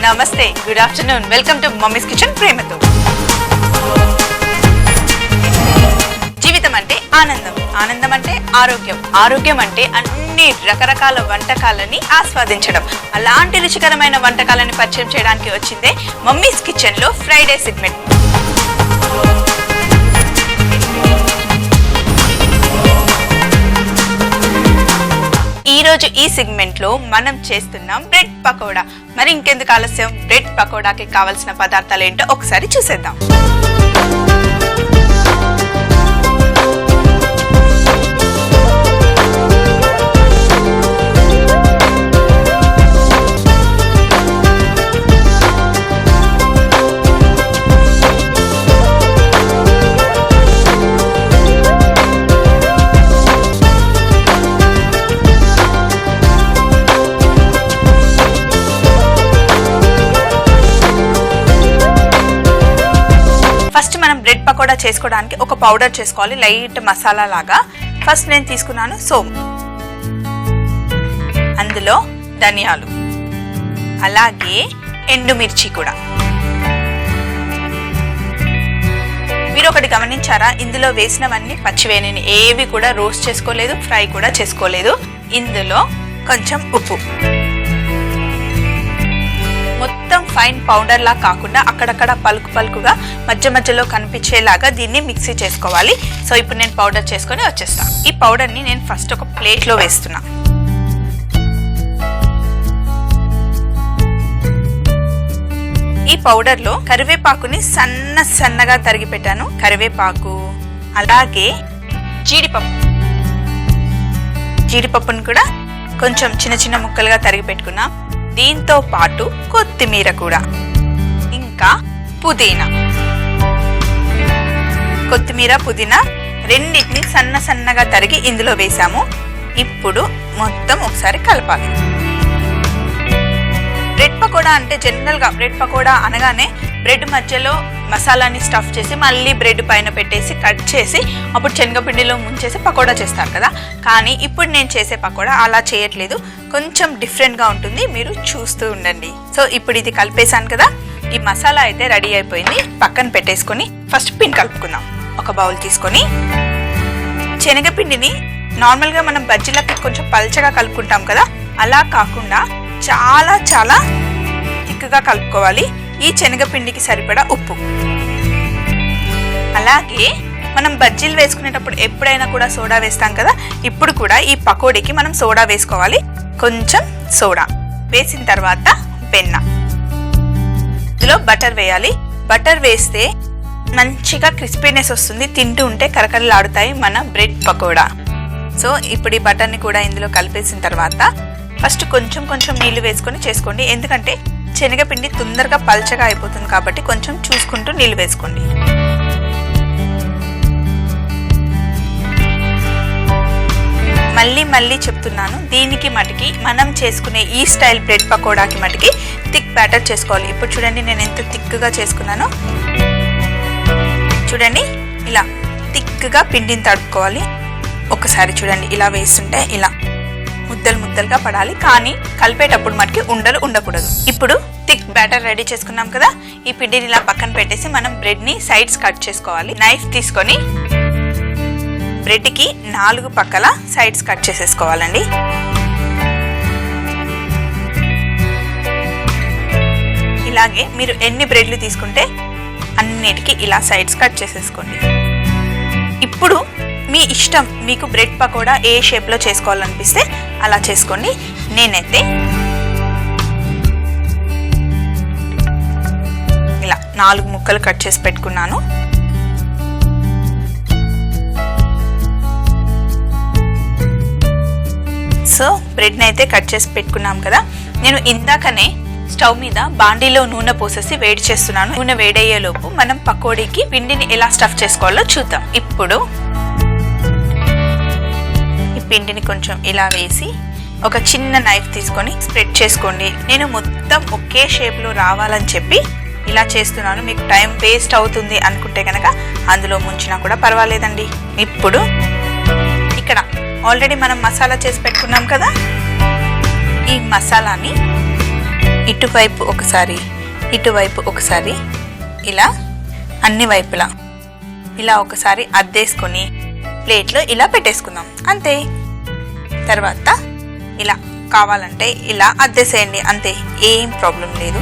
నమస్తే, good afternoon. Welcome to mummies kitchen ప్రేమతో. జీవితం అంటే ఆనందం, ఆనందం అంటే ఆరోగ్యం, ఆరోగ్యం అంటే అన్ని రకరకాల వంటకాలని ఆస్వాదించడం. అలాంటి రుచికరమైన వంటకాలని పరిచయం చేయడానికి వచ్చిందే మమ్మీస్ కిచెన్ లో ఫ్రైడే సెగ్మెంట్. ఈ రోజు ఈ సెగ్మెంట్ లో మనం చేస్తున్నాం బ్రెడ్ పకోడా. మరి ఇంకెందుకు ఆలస్యం, బ్రెడ్ పకోడాకి కావాల్సిన పదార్థాలు ఏంటో ఒకసారి చూసేద్దాం. ఫస్ట్ మనం బ్రెడ్ పకోడా చేసుకోవడానికి ఒక పౌడర్ చేసుకోవాలి, లైట్ మసాలా లాగా. ఫస్ట్ నేను తీసుకున్నాను సోంపు, అందులో ధనియాలు, అలాగే ఎండుమిర్చి కూడా. మీరు ఒకటి గమనించారా, ఇందులో వేసినవన్నీ పచ్చివే, నేను ఏవి కూడా రోస్ట్ చేసుకోలేదు, ఫ్రై కూడా చేసుకోలేదు. ఇందులో కొంచెం ఉప్పు, మొత్తం ఫైన్ పౌడర్ లా కాకుండా అక్కడక్కడ పలుకు పలుకుగా మధ్య మధ్యలో కనిపించేలాగా దీన్ని మిక్సీ చేసుకోవాలి. సో ఇప్పుడు నేను పౌడర్ చేసుకొని వచ్చేస్తాను. ఈ పౌడర్ ని నేను ఫస్ట్ ఒక ప్లేట్ లో వేస్తున్నా. ఈ పౌడర్ లో కరివేపాకుని సన్నగా తరిగి పెట్టాను. కరివేపాకు, అలాగే జీడిపప్పుని కూడా కొంచెం చిన్న చిన్న ముక్కలుగా తరిగి పెట్టుకున్నా. దీంతో పాటు కొత్తిమీర కూడా, ఇంకా పుదీనా. కొత్తిమీర, పుదీనా రెండింటిని సన్నగా తరిగి ఇందులో వేసాము. ఇప్పుడు మొత్తం ఒకసారి కలపాలి. బ్రెడ్ పకోడా అంటే జనరల్ గా బ్రెడ్ పకోడా అనగానే బ్రెడ్ మధ్యలో మసాలాని స్టఫ్ చేసి మళ్ళీ బ్రెడ్ పైన పెట్టేసి కట్ చేసి అప్పుడు శనగపిండిలో ముంచేసి పకోడా చేస్తారు కదా. కానీ ఇప్పుడు నేను చేసే పకోడా అలా చేయట్లేదు, కొంచెం డిఫరెంట్ గా ఉంటుంది, మీరు చూస్తూ ఉండండి. సో ఇప్పుడు ఇది కలిపేశాను కదా, ఈ మసాలా అయితే రెడీ అయిపోయింది. పక్కన పెట్టేసుకొని ఫస్ట్ పిండి కలుపుకుందాం. ఒక బౌల్ తీసుకొని శనగపిండిని నార్మల్ గా మనం బజ్జీలకి కొంచెం పల్చగా కలుపుకుంటాం కదా, అలా కాకుండా చాలా తిక్కుగా కలుపుకోవాలి. ఈ శనగపిండికి సరిపడా ఉప్పు, అలాగే మనం బజ్జీలు వేసుకునేటప్పుడు ఎప్పుడైనా కూడా సోడా వేస్తాం కదా, ఇప్పుడు కూడా ఈ పకోడీకి మనం సోడా వేసుకోవాలి. కొంచెం సోడా వేసిన తర్వాత వెన్న, ఇందులో బటర్ వేయాలి. బటర్ వేస్తే మంచిగా క్రిస్పీనెస్ వస్తుంది, తింటూ ఉంటే కరకరలాడుతాయి మన బ్రెడ్ పకోడా. సో ఇప్పుడు ఈ బటర్ని కూడా ఇందులో కలిపేసిన తర్వాత ఫస్ట్ కొంచెం నీళ్లు వేసుకొని చేసుకోండి, ఎందుకంటే శనగపిండి తొందరగా పల్చగా అయిపోతుంది కాబట్టి కొంచెం చూసుకుంటూ నీళ్లు వేసుకోండి. మళ్ళీ చెప్తున్నాను, దీనికి మటుకి మనం చేసుకునే ఈ స్టైల్ బ్రెడ్ పకోడాకి మటుకి థిక్ బ్యాటర్ చేసుకోవాలి. ఇప్పుడు చూడండి నేను ఎంత థిక్గా చేసుకున్నానో. చూడండి ఇలా థిక్గా పిండిని తడుపుకోవాలి. ఒకసారి చూడండి, ఇలా వేస్తుంటే ఇలా ముద్దలుగా పడాలి, కానీ కలిపేటప్పుడు మనకి ఉండలు ఉండకూడదు. ఇప్పుడు థిక్ బ్యాటర్ రెడీ చేసుకున్నాం కదా, ఈ పిండిని ఇలా పక్కన పెట్టేసి మనం బ్రెడ్ ని సైడ్స్ కట్ చేసుకోవాలి. నైఫ్ తీసుకొని బ్రెడ్ కి 4 పక్కల సైడ్స్ కట్ చేసేసుకోవాలండి. ఇలాగే మీరు ఎన్ని బ్రెడ్లు తీసుకుంటే అన్నిటికీ ఇలా సైడ్స్ కట్ చేసేసుకోండి. ఇప్పుడు మీ ఇష్టం, మీకు బ్రెడ్ పకోడా ఏ షేప్లో చేసుకోవాలనిపిస్తే అలా చేసుకోండి. నేనైతే ఇలా 4 ముక్కలు కట్ చేసి పెట్టుకున్నాను. సో బ్రెడ్ని అయితే కట్ చేసి పెట్టుకున్నాం కదా, నేను ఇందాకనే స్టవ్ మీద బాండీలో నూనె పోసేసి వేడి చేస్తున్నాను. నూనె వేడయ్యేలోపు మనం పకోడీకి పిండిని ఎలా స్టఫ్ చేసుకోవాలో చూద్దాం. ఇప్పుడు పిండిని కొంచెం ఇలా వేసి ఒక చిన్న నైఫ్ తీసుకొని స్ప్రెడ్ చేసుకోండి. నేను మొత్తం ఒకే షేప్లో రావాలని చెప్పి ఇలా చేస్తున్నాను. మీకు టైం వేస్ట్ అవుతుంది అనుకుంటే కనుక అందులో ముంచినా కూడా పర్వాలేదండి. ఇప్పుడు ఇక్కడ ఆల్రెడీ మనం మసాలా చేసి పెట్టుకున్నాం కదా, ఈ మసాలాని ఇటువైపు ఒకసారి ఇటువైపు ఒకసారి ఇలా అన్ని వైపులా ఇలా ఒకసారి అద్దేసుకొని ప్లేట్లో ఇలా పెట్టేసుకుందాం అంతే. తర్వాత ఇలా కావాలంటే ఇలా అద్దేసేయండి అంతే, ఏం ప్రాబ్లం లేదు.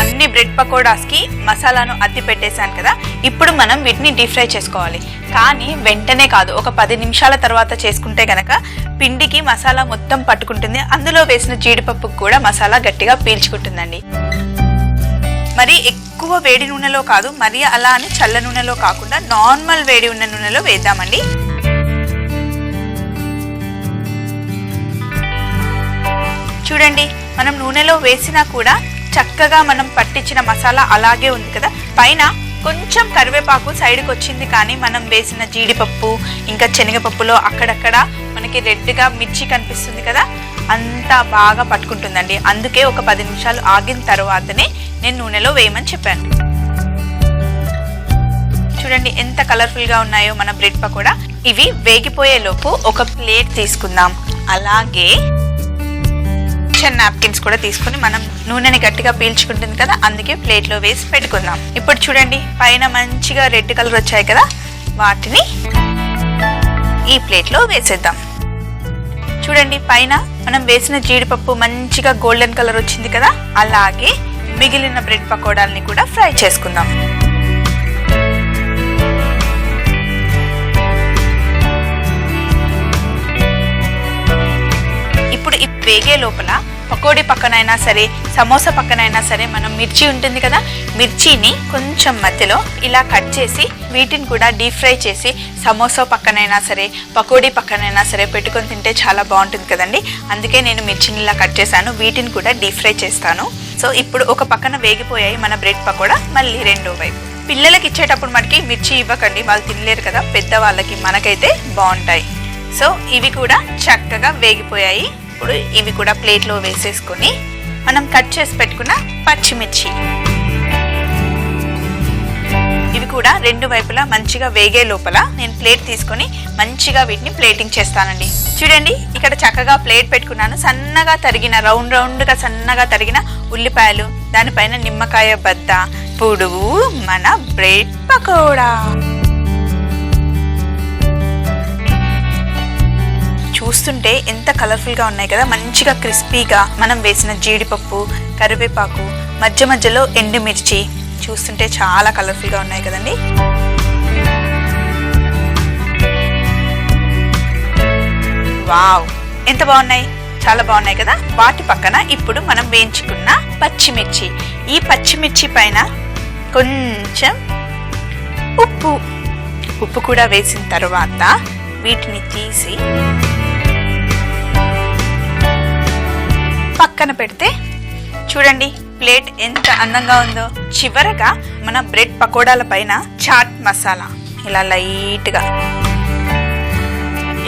అన్ని బ్రెడ్ పకోడాస్కి మసాలాను అద్ది పెట్టేశాను కదా. ఇప్పుడు మనం వీటిని డీప్ ఫ్రై చేసుకోవాలి. కానీ వెంటనే కాదు, ఒక 10 నిమిషాల తర్వాత చేసుకుంటే గనక పిండికి మసాలా మొత్తం పట్టుకుంటుంది. అందులో వేసిన జీడిపప్పుకు కూడా మసాలా గట్టిగా పీల్చుకుంటుందండి. మరి ఎక్కువ వేడి నూనెలో కాదు, మరి అలా అని చల్ల నూనెలో కాకుండా నార్మల్ వేడి ఉన్న నూనెలో వేద్దామండి. చూడండి, మనం నూనెలో వేసినా కూడా చక్కగా మనం పట్టించిన మసాలా అలాగే ఉంది కదా. పైన కొంచెం కరివేపాకు సైడ్కి వచ్చింది, కానీ మనం వేసిన జీడిపప్పు ఇంకా శనగపప్పులో అక్కడక్కడ మనకి రెడ్గా మిర్చి కనిపిస్తుంది కదా, అంతా బాగా పట్టుకుంటుందండి. అందుకే ఒక 10 నిమిషాలు ఆగిన తర్వాతనే నేను నూనెలో వేయమని చెప్పాను. చూడండి ఎంత కలర్ఫుల్గా ఉన్నాయో మన బ్రెడ్ పకోడా. ఇవి వేగిపోయే లోపు ఒక ప్లేట్ తీసుకుందాం. అలాగే నాప్కిన్స్ కూడా తీసుకుని, మనం నూనెని గట్టిగా పీల్చుకుంటుంది కదా, అందుకే ప్లేట్లో వేసి పెట్టుకుందాం. ఇప్పుడు చూడండి పైన మంచిగా రెడ్ కలర్ వచ్చాయి కదా, వాటిని ఈ ప్లేట్లో వేసేద్దాం. చూడండి పైన మనం వేసిన జీడిపప్పు మంచిగా గోల్డెన్ కలర్ వచ్చింది కదా. అలాగే మిగిలిన బ్రెడ్ పకోడాల్ని కూడా ఫ్రై చేసుకుందాం. ఇప్పుడు ఈ వేగే లోపల పకోడీ పక్కనైనా సరే, సమోసా పక్కనైనా సరే, మనం మిర్చి ఉంటుంది కదా, మిర్చిని కొంచెం మధ్యలో ఇలా కట్ చేసి వీటిని కూడా డీప్ ఫ్రై చేసి సమోసా పక్కనైనా సరే, పకోడీ పక్కనైనా సరే పెట్టుకొని తింటే చాలా బాగుంటుంది కదండి. అందుకే నేను మిర్చిని ఇలా కట్ చేశాను. వీటిని కూడా డీప్ ఫ్రై చేస్తాను. సో ఇప్పుడు ఒక పక్కన వేగిపోయాయి మన బ్రెడ్ పకోడా. మళ్ళీ రెండో వైపు. పిల్లలకి ఇచ్చేటప్పుడు మనకి మిర్చి ఇవ్వకండి, వాళ్ళు తినలేరు కదా. పెద్దవాళ్ళకి మనకైతే బాగుంటాయి. సో ఇవి కూడా చక్కగా వేగిపోయాయి. ఇప్పుడు ఇవి కూడా ప్లేట్లో వేసేసుకొని మనం కట్ చేసి పెట్టుకున్న పచ్చిమిర్చి, ఇవి కూడా రెండు వైపులా మంచిగా వేగే లోపల నేను ప్లేట్ తీసుకొని మంచిగా వీటిని ప్లేటింగ్ చేస్తానండి. చూడండి ఇక్కడ చక్కగా ప్లేట్ పెట్టుకున్నాను. సన్నగా తరిగిన రౌండ్గా సన్నగా తరిగిన ఉల్లిపాయలు, దానిపైన నిమ్మకాయ బద్ద, ఇప్పుడు మన బ్రెడ్ పకోడా. చూస్తుంటే ఎంత కలర్ఫుల్గా ఉన్నాయి కదా, మంచిగా క్రిస్పీగా. మనం వేసిన జీడిపప్పు, కరివేపాకు, మధ్య మధ్యలో ఎండుమిర్చి, చూస్తుంటే చాలా కలర్ఫుల్గా ఉన్నాయి కదండి. వావ్, ఎంత బాగున్నాయి, చాలా బాగున్నాయి కదా. వాటి పక్కన ఇప్పుడు మనం వేయించుకున్న పచ్చిమిర్చి, ఈ పచ్చిమిర్చి పైన కొంచెం ఉప్పు కూడా వేసిన తర్వాత వీటిని తీసి పక్కన పెడితే చూడండి ప్లేట్ ఎంత అందంగా ఉందో. చివరగా మన బ్రెడ్ పకోడాల పైన చాట్ మసాలా ఇలా లైట్గా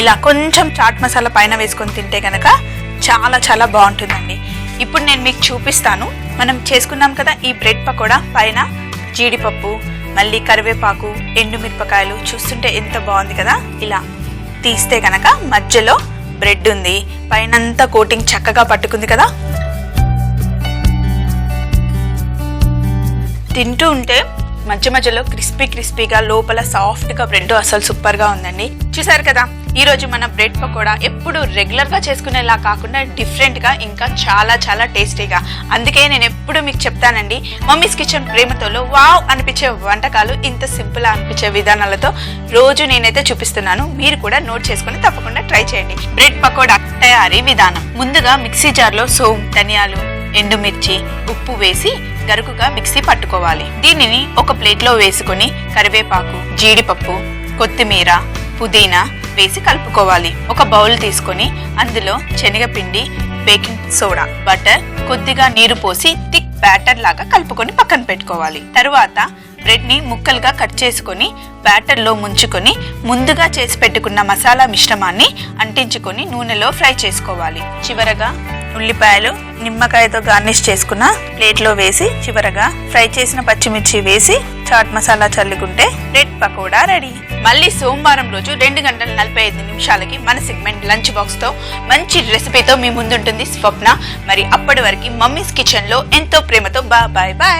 ఇలా కొంచెం చాట్ మసాలా పైన వేసుకొని తింటే కనుక చాలా చాలా బాగుంటుందండి. ఇప్పుడు నేను మీకు చూపిస్తాను. మనం చేసుకున్నాం కదా ఈ బ్రెడ్ పకోడా, పైన జీడిపప్పు, మళ్ళీ కరివేపాకు, ఎండుమిరపకాయలు, చూస్తుంటే ఎంత బాగుంది కదా. ఇలా తీస్తే కనుక మధ్యలో బ్రెడ్ ఉంది, పైనంతా కోటింగ్ చక్కగా పట్టుకుంది కదా. తింటూ ఉంటే మధ్య మధ్యలో క్రిస్పీగా, లోపల సాఫ్ట్గా బ్రెడ్ అసలు సూపర్గా ఉందండి. చూసారు కదా, ఈరోజు మన బ్రెడ్ పకోడా ఎప్పుడు రెగ్యులర్గా చేసుకునేలా కాకుండా డిఫరెంట్గా, ఇంకా చాలా చాలా టేస్టీగా. అందుకే నేను ఎప్పుడు మీకు చెప్తానండి, మమ్మీస్ కిచెన్ ప్రేమతోలో వావ్ అనిపించే వంటకాలు ఇంత సింపుల్ అనిపించే విధానాలతో రోజు నేనైతే చూపిస్తున్నాను. మీరు కూడా నోట్ చేసుకుని తప్పకుండా ట్రై చేయండి. బ్రెడ్ పకోడా తయారీ విధానం: ముందుగా మిక్సీ జార్లో సోంపు, ధనియాలు, ఎండుమిర్చి, ఉప్పు వేసి గరుకుగా మిక్సీ పట్టుకోవాలి. దీనిని ఒక ప్లేట్లో వేసుకొని కరివేపాకు, జీడిపప్పు, కొత్తిమీర, పుదీనా వేసి కలుపుకోవాలి. ఒక బౌల్ తీసుకొని అందులో శనగపిండి, బేకింగ్ సోడా, బటర్, కొద్దిగా నీరు పోసి థిక్ బ్యాటర్ లాగా కలుపుకొని పక్కన పెట్టుకోవాలి. తరువాత బ్రెడ్ ని ముక్కలుగా కట్ చేసుకొని బ్యాటర్ లో ముంచుకొని ముందుగా చేసి పెట్టుకున్న మసాలా మిశ్రమాన్ని అంటించుకొని నూనెలో ఫ్రై చేసుకోవాలి. చివరగా ఉల్లిపాయలు నిమ్మకాయతో గార్నిష్ చేసుకున్న ప్లేట్లో వేసి చివరగా ఫ్రై చేసిన పచ్చిమిర్చి వేసి చాట్ మసాలా చల్లుకుంటే బ్రెడ్ పకోడా రెడీ. మళ్ళీ సోమవారం రోజు 2:45 మన సెగ్మెంట్ లంచ్ బాక్స్ తో మంచి రెసిపీతో మీ ముందుంటుంది స్వప్న. మరి అప్పటి వరకు మమ్మీస్ కిచెన్ లో ఎంతో ప్రేమతో బాయ్ బాయ్.